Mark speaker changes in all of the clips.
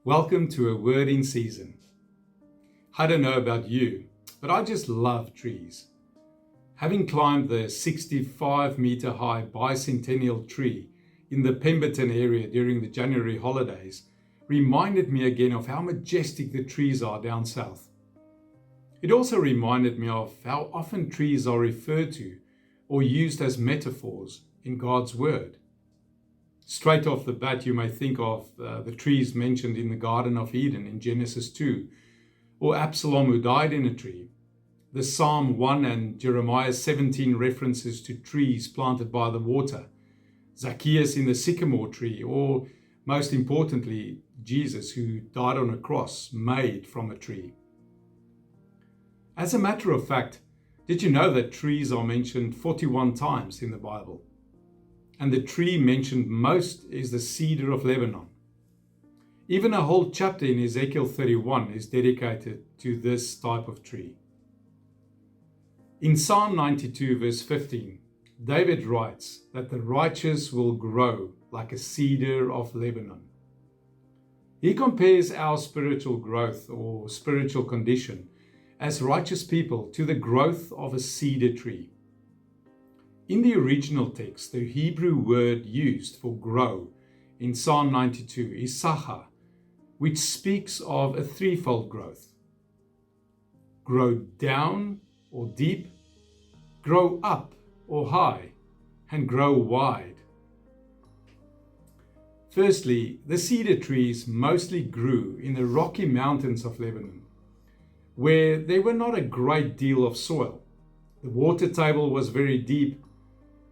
Speaker 1: Welcome to A Word in Season. I don't know about you, but I just love trees. Having climbed the 65-meter high bicentennial tree in the Pemberton area during the January holidays reminded me again of how majestic the trees are down south. It also reminded me of how often trees are referred to or used as metaphors in God's Word. Straight off the bat, you may think of the trees mentioned in the Garden of Eden in Genesis 2, or Absalom who died in a tree. The Psalm 1 and Jeremiah 17 references to trees planted by the water, Zacchaeus in the sycamore tree, or most importantly, Jesus who died on a cross made from a tree. As a matter of fact, did you know that trees are mentioned 41 times in the Bible? And the tree mentioned most is the cedar of Lebanon. Even a whole chapter in Ezekiel 31 is dedicated to this type of tree. In Psalm 92 verse 15, David writes that the righteous will grow like a cedar of Lebanon. He compares our spiritual growth or spiritual condition as righteous people to the growth of a cedar tree. In the original text, the Hebrew word used for grow in Psalm 92 is sacha, which speaks of a threefold growth. Grow down or deep, grow up or high, and grow wide. Firstly, the cedar trees mostly grew in the Rocky Mountains of Lebanon, where there were not a great deal of soil. The water table was very deep,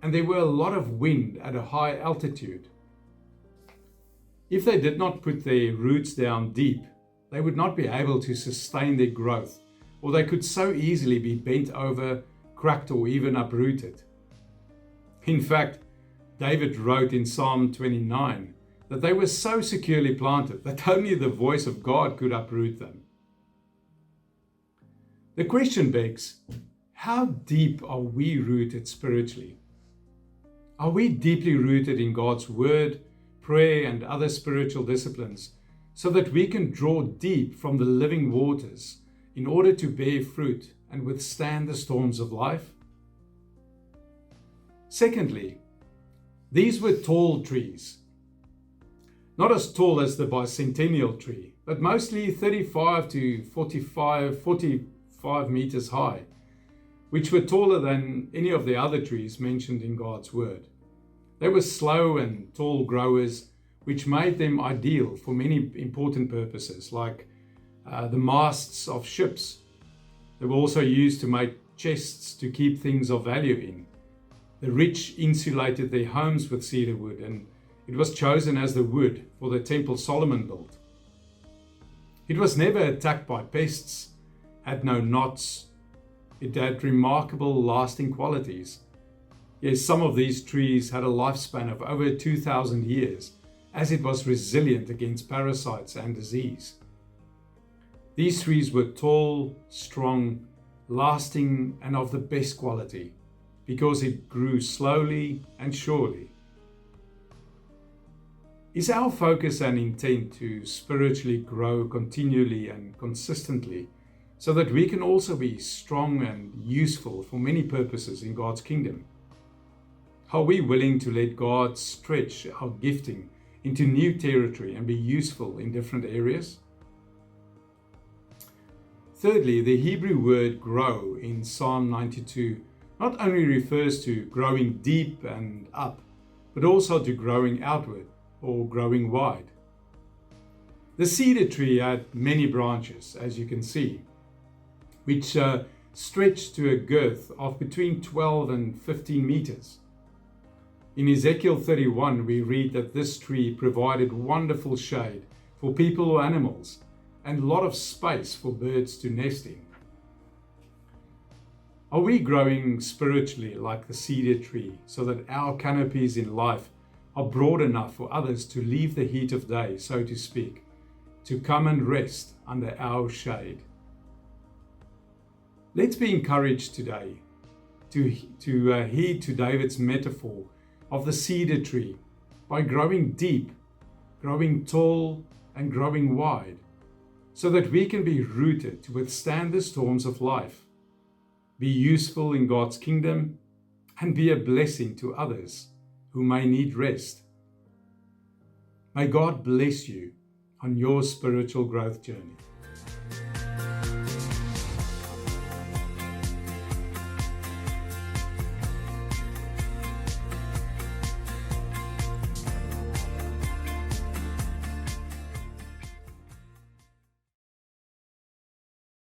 Speaker 1: and there were a lot of wind at a high altitude. If they did not put their roots down deep, they would not be able to sustain their growth, or they could so easily be bent over, cracked, or even uprooted. In fact, David wrote in Psalm 29 that they were so securely planted that only the voice of God could uproot them. The question begs, how deep are we rooted spiritually? Are we deeply rooted in God's Word, prayer, and other spiritual disciplines so that we can draw deep from the living waters in order to bear fruit and withstand the storms of life? Secondly, these were tall trees. Not as tall as the bicentennial tree, but mostly 35 to 45 meters high, which were taller than any of the other trees mentioned in God's Word. They were slow and tall growers, which made them ideal for many important purposes, like the masts of ships. They were also used to make chests to keep things of value in. The rich insulated their homes with cedar wood, and it was chosen as the wood for the temple Solomon built. It was never attacked by pests, had no knots. It had remarkable lasting qualities. Yes, some of these trees had a lifespan of over 2,000 years, as it was resilient against parasites and disease. These trees were tall, strong, lasting, and of the best quality, because it grew slowly and surely. Is our focus and intent to spiritually grow continually and consistently, so that we can also be strong and useful for many purposes in God's kingdom? Are we willing to let God stretch our gifting into new territory and be useful in different areas? Thirdly, the Hebrew word grow in Psalm 92 not only refers to growing deep and up, but also to growing outward or growing wide. The cedar tree had many branches, as you can see, which stretched to a girth of between 12 and 15 meters. In Ezekiel 31, we read that this tree provided wonderful shade for people or animals and a lot of space for birds to nest in. Are we growing spiritually like the cedar tree so that our canopies in life are broad enough for others to leave the heat of day, so to speak, to come and rest under our shade? Let's be encouraged today to heed to David's metaphor of the cedar tree by growing deep, growing tall, and growing wide, so that we can be rooted to withstand the storms of life, be useful in God's kingdom, and be a blessing to others who may need rest. May God bless you on your spiritual growth journey.